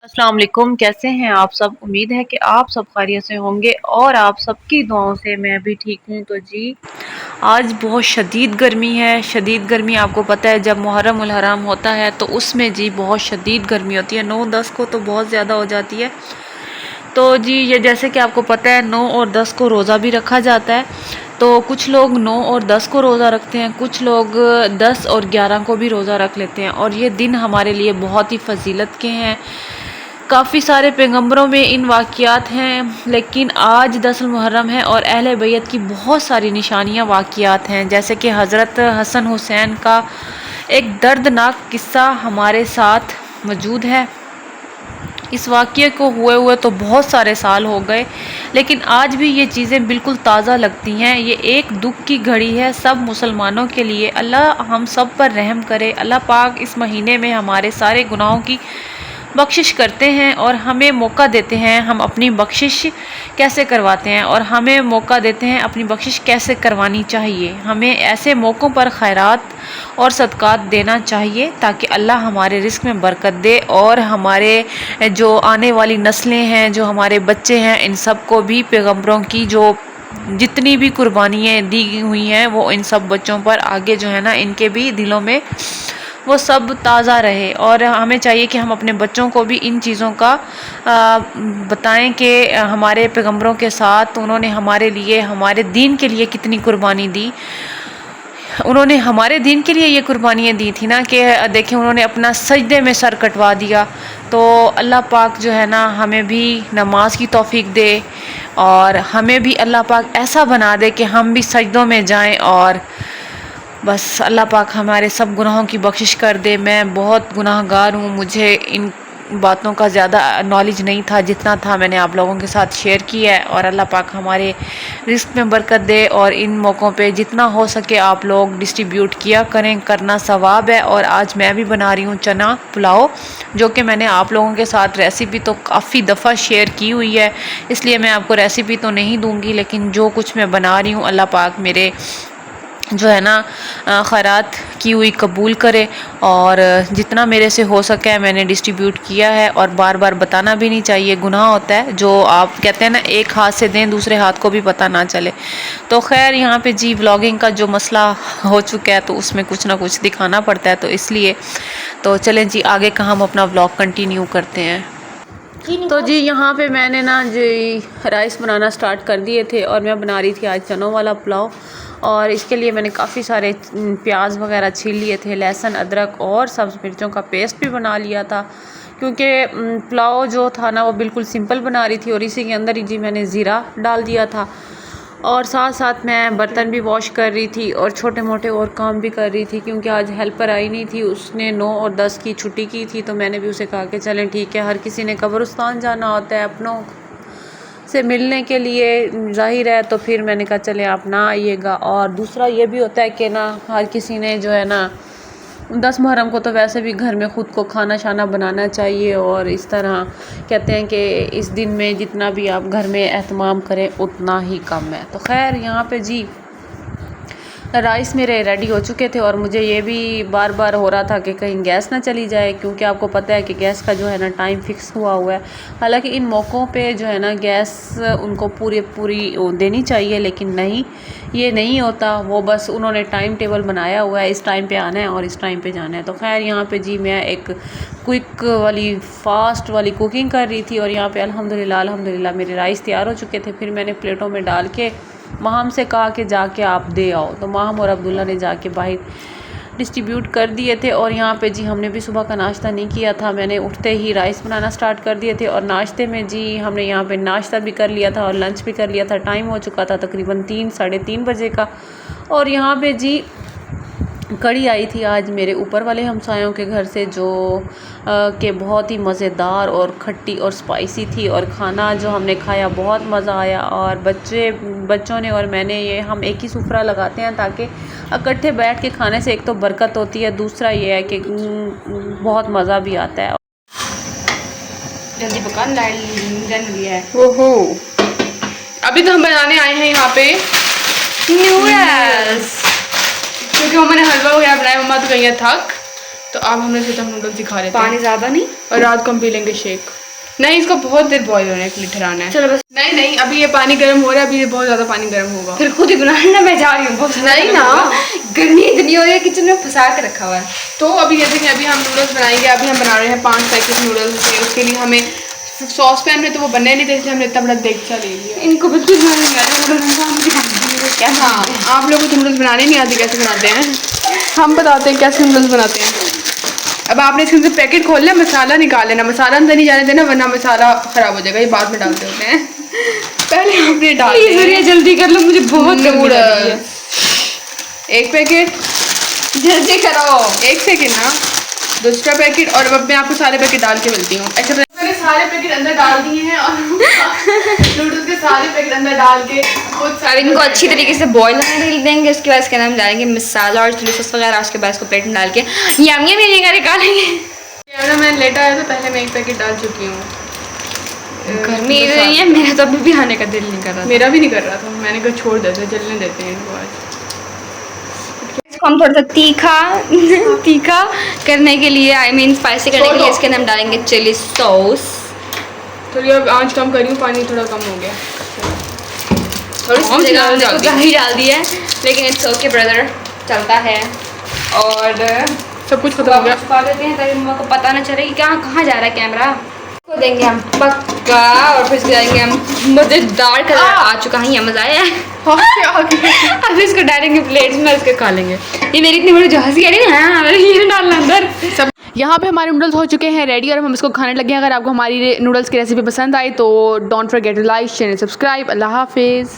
अस्सलाम वालेकुम, कैसे हैं आप सब। उम्मीद है कि आप सब खैरियत से होंगे और आप सबकी दुआओं से मैं भी ठीक हूँ। तो जी आज बहुत शदीद गर्मी है। शदीद गर्मी आपको पता है, जब मुहर्रम उल हराम होता है तो उसमें जी बहुत शदीद गर्मी होती है। 9-10 को तो बहुत ज़्यादा हो जाती है। तो जी ये जैसे कि आपको पता है 9 और 10 को रोज़ा भी रखा जाता है। तो कुछ लोग 9 और 10 को रोज़ा रखते हैं, कुछ लोग 10 और 11 को भी रोज़ा रख लेते हैं। और ये दिन हमारे लिए बहुत ही फजीलत के हैं। काफ़ी सारे पैगंबरों में इन वाक़यात हैं, लेकिन आज 10 मुहर्रम है और अहले बैत की बहुत सारी निशानियाँ वाक़यात हैं। जैसे कि हज़रत हसन हुसैन का एक दर्दनाक किस्सा हमारे साथ मौजूद है। इस वाक़ये को हुए तो बहुत सारे साल हो गए, लेकिन आज भी ये चीज़ें बिल्कुल ताज़ा लगती हैं। ये एक दुख की घड़ी है सब मुसलमानों के लिए। अल्लाह हम सब पर रहम करे। अल्लाह पाक इस महीने में हमारे सारे गुनाहों की बख्शिश करते हैं और हमें मौका देते हैं हम अपनी बख्शिश कैसे करवाते हैं, और हमें मौका देते हैं अपनी बख्शिश कैसे करवानी चाहिए। हमें ऐसे मौक़ों पर खैरात और सदक़ात देना चाहिए ताकि अल्लाह हमारे रिज़्क़ में बरकत दे और हमारे जो आने वाली नस्लें हैं, जो हमारे बच्चे हैं, इन सब को भी पैगंबरों की जो जितनी भी कुर्बानियाँ दी हुई हैं वो इन सब बच्चों पर आगे जो है ना, इनके भी दिलों में वो सब ताज़ा रहे। और हमें चाहिए कि हम अपने बच्चों को भी इन चीज़ों का बताएं कि हमारे पैगंबरों के साथ उन्होंने हमारे लिए, हमारे दीन के लिए कितनी कुर्बानी दी। उन्होंने हमारे दीन के लिए ये कुर्बानियाँ दी थी ना कि देखें, उन्होंने अपना सजदे में सर कटवा दिया। तो अल्लाह पाक जो है ना, हमें भी नमाज की तौफीक दे और हमें भी अल्लाह पाक ऐसा बना दे कि हम भी सजदों में जाएं और बस अल्लाह पाक हमारे सब गुनाहों की बख्शिश कर दे। मैं बहुत गुनाहगार हूँ, मुझे इन बातों का ज़्यादा नॉलेज नहीं था, जितना था मैंने आप लोगों के साथ शेयर किया है। और अल्लाह पाक हमारे रिस्क में बरकत दे और इन मौक़ों पे जितना हो सके आप लोग डिस्ट्रीब्यूट किया करें, करना सवाब है। और आज मैं भी बना रही हूँ चना पुलाव, जो कि मैंने आप लोगों के साथ रेसिपी तो काफ़ी दफ़ा शेयर की हुई है, इसलिए मैं आपको रेसिपी तो नहीं दूँगी, लेकिन जो कुछ मैं बना रही हूँ अल्लाह पाक मेरे जो है ना खैरात की हुई कबूल करे। और जितना मेरे से हो सके मैंने डिस्ट्रीब्यूट किया है। और बार बार बताना भी नहीं चाहिए, गुनाह होता है। जो आप कहते हैं ना, एक हाथ से दें दूसरे हाथ को भी पता ना चले। तो खैर यहाँ पे जी व्लॉगिंग का जो मसला हो चुका है तो उसमें कुछ ना कुछ दिखाना पड़ता है, तो इसलिए तो चलें जी आगे का हम अपना व्लॉग कंटिन्यू करते हैं। तो जी यहाँ पे मैंने ना जी राइस बनाना स्टार्ट कर दिए थे और मैं बना रही थी आज चनों वाला पुलाव। और इसके लिए मैंने काफ़ी सारे प्याज वगैरह छील लिए थे, लहसुन, अदरक और सब्ज़ मिर्चों का पेस्ट भी बना लिया था, क्योंकि पुलाव जो था ना वो बिल्कुल सिंपल बना रही थी। और इसी के अंदर ही जी मैंने ज़ीरा डाल दिया था और साथ साथ मैं बर्तन भी वॉश कर रही थी और छोटे मोटे और काम भी कर रही थी, क्योंकि आज हेल्पर आई नहीं थी, उसने 9 और 10 की छुट्टी की थी। तो मैंने भी उसे कहा कि चलें ठीक है, हर किसी ने कब्रिस्तान जाना होता है अपनों से मिलने के लिए, ज़ाहिर है। तो फिर मैंने कहा चले आप ना आइएगा। और दूसरा ये भी होता है कि ना हर किसी ने जो है ना 10 मुहर्रम को तो वैसे भी घर में ख़ुद को खाना शाना बनाना चाहिए। और इस तरह कहते हैं कि इस दिन में जितना भी आप घर में एहतमाम करें उतना ही कम है। तो खैर यहाँ पे जी राइस मेरे रेडी हो चुके थे और मुझे ये भी बार बार हो रहा था कि कहीं गैस ना चली जाए, क्योंकि आपको पता है कि गैस का जो है ना टाइम फिक्स हुआ हुआ है। हालांकि इन मौक़ों पे जो है ना गैस उनको पूरी देनी चाहिए, लेकिन नहीं, ये नहीं होता। वो बस उन्होंने टाइम टेबल बनाया हुआ है, इस टाइम पे आना है और इस टाइम पे जाना है। तो खैर यहाँ पे जी मैं एक क्विक वाली फास्ट वाली कुकिंग कर रही थी और यहाँ पे अल्हम्दुलिल्लाह मेरे राइस तैयार हो चुके थे। फिर मैंने प्लेटों में डाल के माहम से कहा कि जाके आप दे आओ। तो माहम और अब्दुल्ला ने जाके बाहर डिस्ट्रीब्यूट कर दिए थे। और यहाँ पे जी हमने भी सुबह का नाश्ता नहीं किया था, मैंने उठते ही राइस बनाना स्टार्ट कर दिए थे। और नाश्ते में जी हमने यहाँ पे नाश्ता भी कर लिया था और लंच भी कर लिया था। टाइम हो चुका था तकरीबन 3-3:30 बजे का। और यहाँ पे जी कड़ी आई थी आज मेरे ऊपर वाले हमसायों के घर से, जो कि बहुत ही मज़ेदार और खट्टी और स्पाइसी थी। और खाना जो हमने खाया बहुत मज़ा आया। और बच्चों ने और मैंने ये हम एक ही सुफरा लगाते हैं ताकि इकट्ठे बैठ के खाने से एक तो बरकत होती है, दूसरा ये है कि बहुत मज़ा भी आता है। जल्दी पका, लाइट जल गया है। ओहो, अभी तो हम बनाने आए हैं यहाँ पे नूडल्स, क्योंकि मम्मा ने हलवा वगैरह बनाया। मम्मा तो गई है थक, तो अब हमने सोचा नूडल्स दिखा लेते पानी हैं ज़्यादा नहीं, और रात को हम पी लेंगे शेक। नहीं, इसको बहुत देर बॉईल होने के लिए ठहराना है। चलो बस। नहीं नहीं, अभी ये पानी गर्म हो रहा है, अभी ये बहुत ज़्यादा पानी गर्म होगा। फिर खुद ही बनाना ना, मैं जा रही हूँ। बहुत नहीं ना, गर्मी इतनी हो रही है, किचन में फंसा के रखा हुआ है। तो अभी ये देखिए, अभी हम नूडल्स बनाएंगे। अभी हम बना रहे हैं 5 पैकेट नूडल्स के। उसके लिए हमें सॉस पैन में तो वो बनने नहीं देते, हमने इतना बड़ा देगचा ले लिया। इनको बिल्कुल बनाने नहीं आता, क्या। हाँ, आप लोगों को तो नूडल्स बनाने नहीं आते, कैसे बनाते हैं? हम बताते हैं कैसे नूडल्स बनाते हैं। अब आपने इसके अंदर पैकेट खोलना, मसाला निकाल लेना, मसाला अंदर नहीं जाने देना वरना मसाला ख़राब हो जाएगा। ये बाद में डालते होते हैं, पहले आपने डाल प्लीज जल्दी कर लो, मुझे बहुत गर्मी लग रही है। नूडल्स 1 पैकेट, जल्दी करो। 1 सेकेंड ना, दूसरा पैकेट। और अब मैं आपको सारे पैकेट डाल के मिलती हूँ। अच्छा, मैंने सारे पैकेट अंदर डाल दिए हैं और नूडल्स के सारे पैकेट अंदर डाल के बहुत अब इनको अच्छी तरीके से बॉईल होने देंगे। उसके बाद इसके अंदर हम डालेंगे मसाला और चिली सॉस वगैरह। उसके बाद इसको प्लेट में डाल के यम यम निकालेंगे। कैमरा मैन लेटा है तो पहले मैं 1 पैकेट डाल चुकी हूँ। गर्मी इतनी है, मेरा तो अभी भी आने का दिल नहीं कर रहा था। मेरा भी नहीं कर रहा था, मैंने कहा छोड़ देते, जलने देते हैं इनको आज। इसको हम थोड़ा सा तीखा करने के लिए, आई मीन स्पाइसी करने के लिए इसके अंदर हम डालेंगे चिली सॉस। थोड़ी अब आँच कम करी हूँ, पानी थोड़ा कम हो गया। थोड़ी सी जगह हमने कुछ ज़्यादा ही डाल दी है, लेकिन इट्स ओके ब्रदर, चलता है। और सब कुछ खत्म हो गया। छुपा देते हैं ताकि मम्मा को पता ना चले कि कहाँ जा रहा है कैमरा। को देंगे हम पक्का, और फिर इसको डालेंगे हम मज़ेदार कलर आ चुका है, ये मज़ा आया है। अब इसको डालेंगे प्लेट्स में, इसको खा लेंगे। ये मेरी इतनी बड़ी जो हंसी आ रही है ना, ये डालना अंदर सब। यहाँ पे हमारे नूडल्स हो चुके हैं रेडी और हम इसको खाने लगे हैं। अगर आपको हमारी नूडल्स की रेसिपी पसंद आई तो don't forget to like, share, subscribe. अल्लाह हाफिज़।